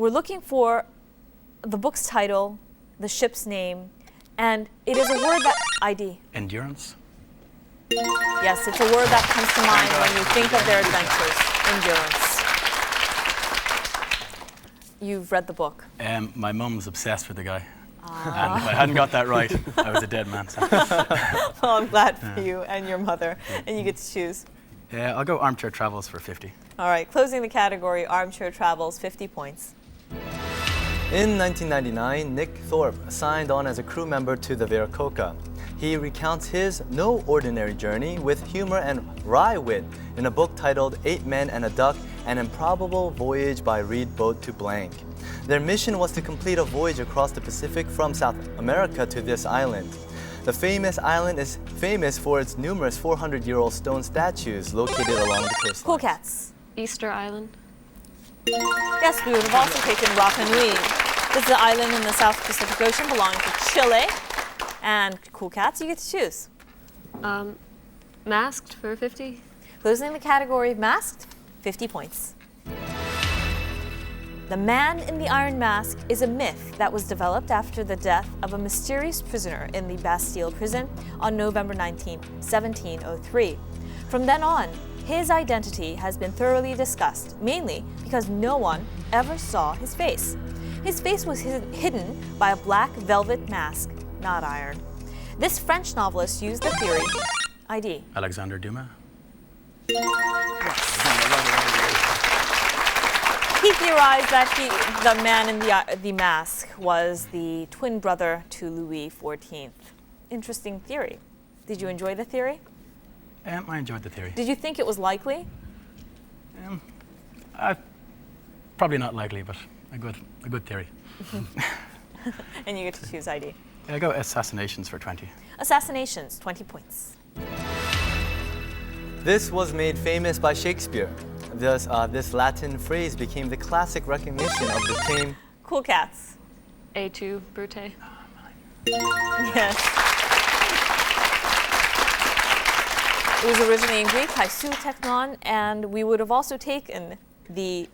Speaker 1: we're looking for the book's title, the ship's name, and it is a word that ID.
Speaker 7: Endurance.
Speaker 1: Yes, it's a word that comes to mind when you think of their adventures. Endurance. You've read the book.
Speaker 7: My mum was obsessed with the guy. And if I hadn't got that right, I was a dead man. So.
Speaker 1: Well, I'm glad for you and your mother, and you get to choose.
Speaker 7: Yeah, I'll go Armchair Travels for 50.
Speaker 1: All right, closing the category, Armchair Travels, 50 points.
Speaker 6: In 1999, Nick Thorpe signed on as a crew member to the Viracocha. He recounts his no ordinary journey with humor and wry wit in a book titled 8 Men and a Duck, An Improbable Voyage by Reed Boat to Blank. Their mission was to complete a voyage across the Pacific from South America to this island. The famous island is famous for its numerous 400-year-old stone statues located along the coastline.
Speaker 1: Cool Cats.
Speaker 5: Easter Island.
Speaker 1: Yes, we would have also taken Rapa Nui. This is an island in the South Pacific Ocean belonging to Chile. And Cool Cats, you get to choose.
Speaker 5: Masked for 50.
Speaker 1: Closing the category of Masked, 50 points. The Man in the Iron Mask is a myth that was developed after the death of a mysterious prisoner in the Bastille prison on November 19, 1703. From then on, his identity has been thoroughly discussed, mainly because no one ever saw his face. His face was hidden by a black velvet mask, not iron. This French novelist used the theory, ID.
Speaker 7: Alexander Dumas.
Speaker 1: He theorized that the man in the mask was the twin brother to Louis XIV. Interesting theory. Did you enjoy the theory?
Speaker 7: I enjoyed the theory.
Speaker 1: Did you think it was likely?
Speaker 7: Probably not likely, but a good theory.
Speaker 1: And you get to choose ID.
Speaker 7: I go Assassinations for 20.
Speaker 1: Assassinations, 20 points.
Speaker 6: This was made famous by Shakespeare. This Latin phrase became the classic recognition of the king.
Speaker 1: Cool Cats.
Speaker 5: A2 Brute.
Speaker 1: Yes. It was originally in Greek, Haisou Teknon, and we would have also taken the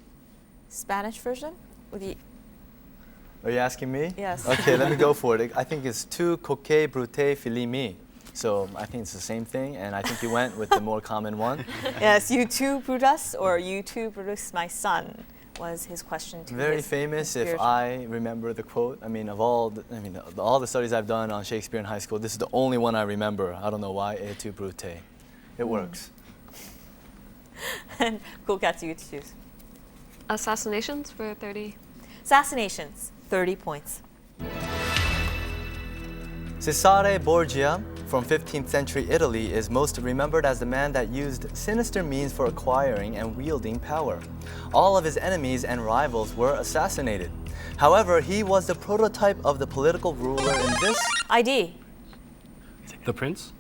Speaker 1: Spanish version.
Speaker 6: Are you asking me?
Speaker 1: Yes.
Speaker 6: Okay, let me go for it. I think it's tu coque brute filimi. So I think it's the same thing, and I think you went with the more common one.
Speaker 1: Yes, you too, Brutus, or you too, Brutus, my son, was his question to
Speaker 6: Very
Speaker 1: his
Speaker 6: famous, if
Speaker 1: spiritual-
Speaker 6: I remember the quote. I mean, all the studies I've done on Shakespeare in high school, this is the only one I remember. I don't know why, et tu brute. It works.
Speaker 1: And Cool Cats, you get to choose.
Speaker 5: Assassinations for 30.
Speaker 1: Assassinations, 30 points.
Speaker 6: Cesare Borgia from 15th century Italy is most remembered as the man that used sinister means for acquiring and wielding power. All of his enemies and rivals were assassinated. However, he was the prototype of the political ruler in this.
Speaker 1: ID.
Speaker 8: The Prince?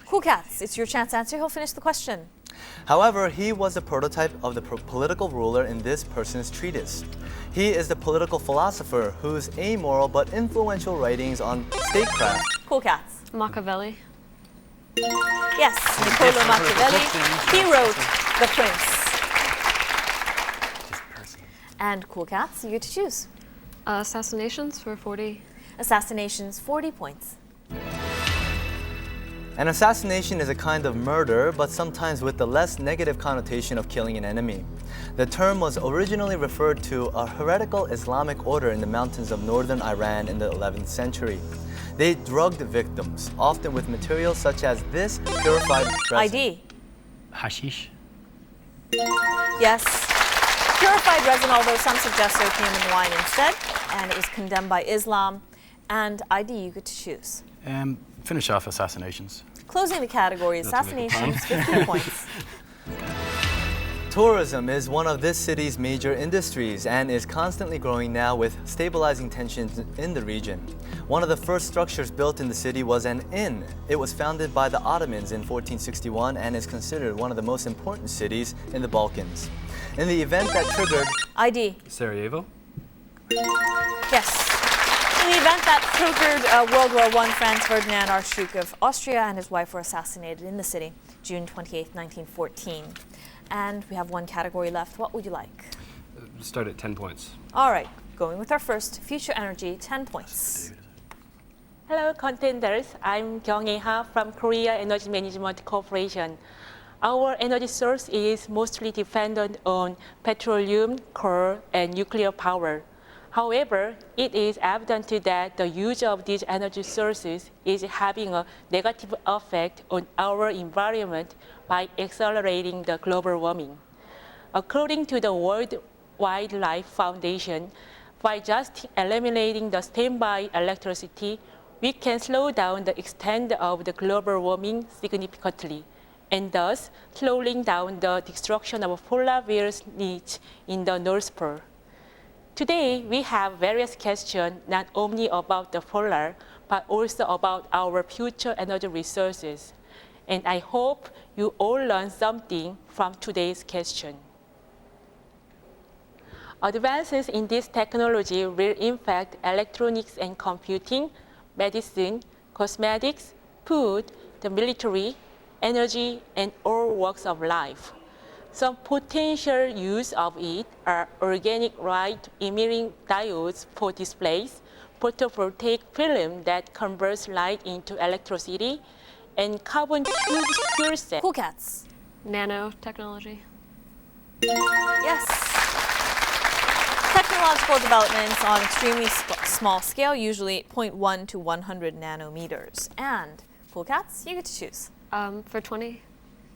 Speaker 1: Cool Cats, it's your chance to answer. He'll finish the question.
Speaker 6: However, he was the prototype of the political ruler in this person's treatise. He is the political philosopher whose amoral but influential writings on statecraft.
Speaker 1: Cool Cats.
Speaker 5: Machiavelli.
Speaker 1: Yes, Niccolo Machiavelli. He wrote The Prince. And Cool Cats, you get to choose.
Speaker 5: Assassinations for 40.
Speaker 1: Assassinations, 40 points.
Speaker 6: An assassination is a kind of murder, but sometimes with the less negative connotation of killing an enemy. The term was originally referred to a heretical Islamic order in the mountains of northern Iran in the 11th century. They drugged victims, often with materials such as this purified resin.
Speaker 1: ID.
Speaker 7: Hashish.
Speaker 1: Yes. Purified resin, although some suggest opium and wine instead, and it was condemned by Islam. And ID, you get to choose.
Speaker 7: Finish off Assassinations.
Speaker 1: Closing the category, assassinations, 50 points.
Speaker 6: Tourism is one of this city's major industries and is constantly growing now with stabilizing tensions in the region. One of the first structures built in the city was an inn. It was founded by the Ottomans in 1461 and is considered one of the most important cities in the Balkans. In the event that triggered
Speaker 1: ID.
Speaker 8: Sarajevo?
Speaker 1: Yes. In the event that triggered World War I, Franz Ferdinand, Archduke of Austria, and his wife were assassinated in the city, June 28, 1914. And we have one category left. What would you like?
Speaker 8: Start at 10 points.
Speaker 1: All right, going with our first, future energy, 10 points.
Speaker 9: Hello, Contenders. I'm Kyung-hee Ha from Korea Energy Management Corporation. Our energy source is mostly dependent on petroleum, coal, and nuclear power. However, it is evident that the use of these energy sources is having a negative effect on our environment by accelerating the global warming. According to the World Wildlife Foundation, by just eliminating the standby electricity, we can slow down the extent of the global warming significantly, and thus slowing down the destruction of polar bears' niche in the North Pole. Today, we have various questions not only about the polar, but also about our future energy resources. And I hope you all learn something from today's question. Advances in this technology will impact electronics and computing, medicine, cosmetics, food, the military, energy, and all walks of life. Some potential use of it are organic light-emitting diodes for displays, photovoltaic film that converts light into electricity, and carbon tube fuel cells.
Speaker 1: Cool cats.
Speaker 5: Nanotechnology.
Speaker 1: Yes. Technological developments on extremely small scale, usually 0.1 to 100 nanometers. And cool cats, you get to choose.
Speaker 5: For 20.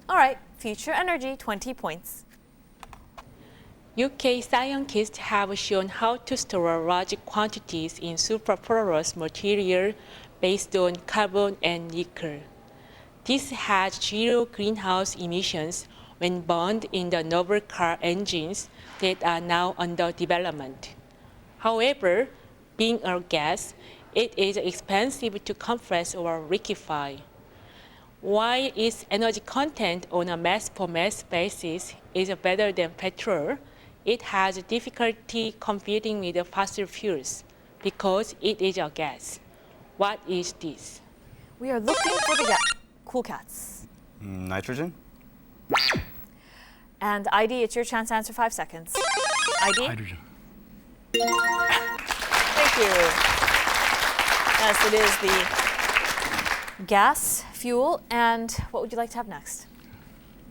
Speaker 1: All right, future energy, 20 points.
Speaker 9: UK scientists have shown how to store large quantities in superporous material based on carbon and nickel. This has zero greenhouse emissions when burned in the novel car engines that are now under development. However, being a gas, it is expensive to compress or liquefy. While its energy content on a mass-per-mass basis is better than petrol, it has difficulty competing with the fossil fuels because it is a gas. What is this?
Speaker 1: We are looking for the cool cats.
Speaker 2: Nitrogen?
Speaker 1: And ID, it's your chance to answer 5 seconds. ID?
Speaker 7: Hydrogen.
Speaker 1: Thank you. Yes, it is the gas, fuel, and what would you like to have next?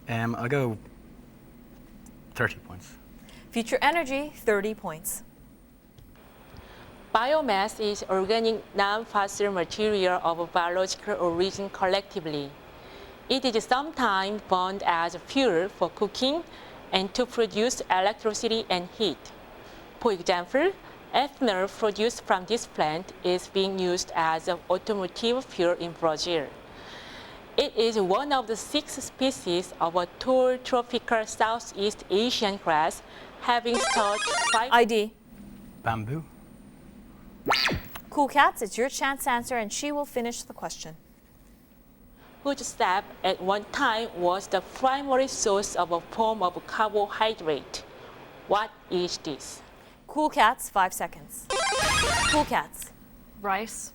Speaker 7: I'll go 30 points.
Speaker 1: Future energy, 30 points.
Speaker 9: Biomass is organic non-fossil material of biological origin collectively. It is sometimes burned as fuel for cooking and to produce electricity and heat. For example, ethanol produced from this plant is being used as an automotive fuel in Brazil. It is one of the 6 species of a tall tropical Southeast Asian grass having started 5
Speaker 1: ID.
Speaker 7: Bamboo.
Speaker 1: Cool cats, it's your chance to answer, and she will finish the question.
Speaker 9: whose sap at one time was the primary source of a form of carbohydrate. What is this?
Speaker 1: Cool cats, 5 seconds. Cool cats.
Speaker 5: Rice.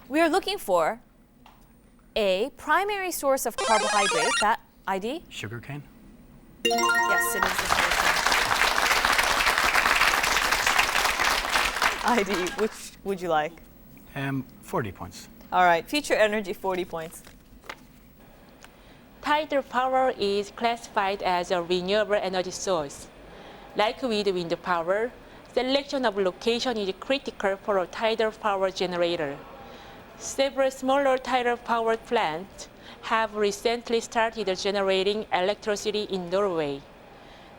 Speaker 1: We are looking for a primary source of carbohydrate. That ID?
Speaker 7: Sugarcane.
Speaker 1: Yes, it is the sugarcane. ID, which would you like?
Speaker 7: 40 points.
Speaker 1: All right, future energy, 40 points.
Speaker 9: Tidal power is classified as a renewable energy source. Like with wind power, selection of location is critical for a tidal power generator. Several smaller tidal power plants have recently started generating electricity in Norway.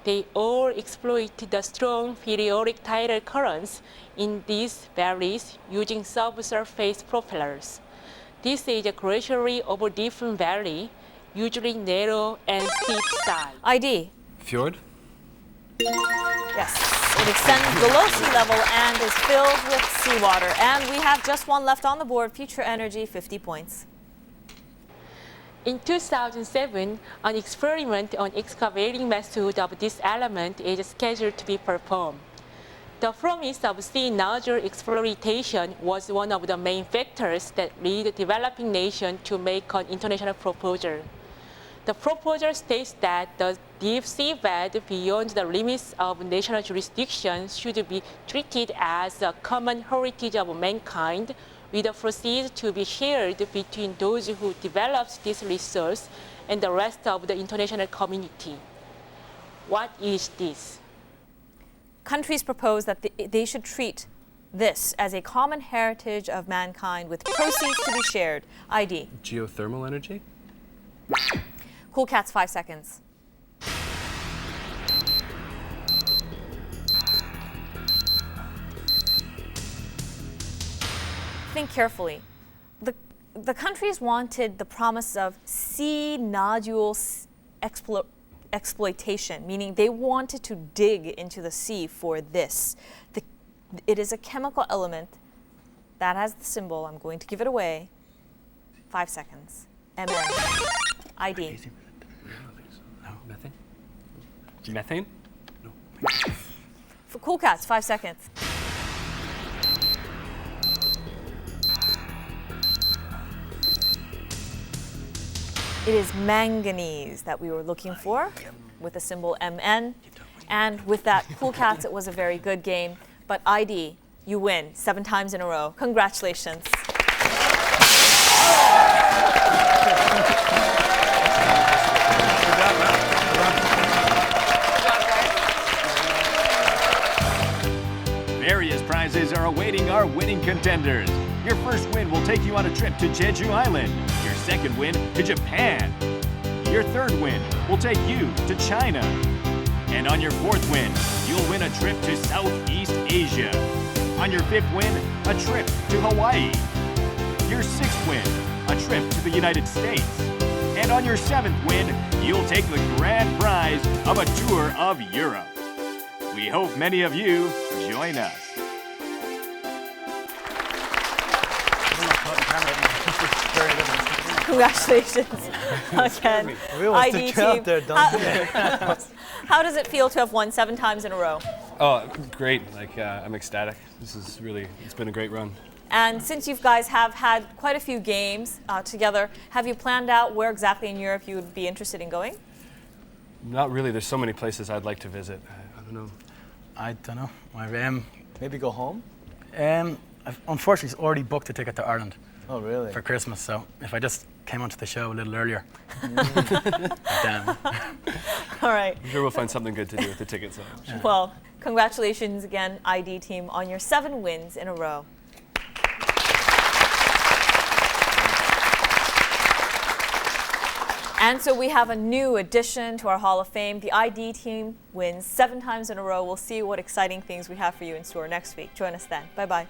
Speaker 9: They all exploit the strong periodic tidal currents in these valleys using subsurface propellers. This is a gradually over-different valley, usually narrow and steep side.
Speaker 1: ID?
Speaker 8: Fjord?
Speaker 1: Yes. It extends below sea level and is filled with seawater. And we have just one left on the board, future energy, 50 points.
Speaker 9: In 2007, an experiment on excavating method of this element is scheduled to be performed. The promise of sea nodule exploitation was one of the main factors that led developing nations to make an international proposal. The proposal states that the deep seabed beyond the limits of national jurisdiction should be treated as a common heritage of mankind, with the proceeds to be shared between those who developed this resource and the rest of the international community. What is this?
Speaker 1: Countries propose that they should treat this as a common heritage of mankind with proceeds to be shared. ID.
Speaker 8: Geothermal energy?
Speaker 1: Cool Cats, 5 seconds. Think carefully. The countries wanted the promise of sea nodule exploitation, meaning they wanted to dig into the sea for this. It is a chemical element that has the symbol. I'm going to give it away. 5 seconds. MN. ID.
Speaker 8: Methane? Methane?
Speaker 1: For Cool Cats, 5 seconds. It is manganese that we were looking for with the symbol MN. And with that, Cool Cats, it was a very good game. But ID, you win 7 times in a row. Congratulations.
Speaker 10: Various prizes are awaiting our winning contenders. Your first win will take you on a trip to Jeju Island. Your second win to Japan. Your third win will take you to China. And on your fourth win, you'll win a trip to Southeast Asia. On your fifth win, a trip to Hawaii. Your sixth win, a trip to the United States. And on your seventh win, you'll take the grand prize of a tour of Europe. We hope many of you join us.
Speaker 1: Congratulations again,
Speaker 6: We almost
Speaker 1: ID
Speaker 6: took you out
Speaker 1: team.
Speaker 6: there, don't we?
Speaker 1: How does it feel to have won 7 times in a row?
Speaker 8: Oh, great. I'm ecstatic. This is it's been a great run.
Speaker 1: And since you guys have had quite a few games together, have you planned out where exactly in Europe you would be interested in going?
Speaker 8: Not really. There's so many places I'd like to visit. I don't know.
Speaker 7: I don't know.
Speaker 6: Maybe go home?
Speaker 7: I've unfortunately already booked a ticket to Ireland
Speaker 6: Oh, really?
Speaker 7: for Christmas, so if I just came onto the show a little earlier. Damn.
Speaker 1: All right.
Speaker 8: I'm sure we'll find something good to do with the tickets.
Speaker 1: Well, congratulations again, ID team, on your 7 wins in a row. And so we have a new addition to our Hall of Fame. The ID team wins 7 times in a row. We'll see what exciting things we have for you in store next week. Join us then. Bye-bye.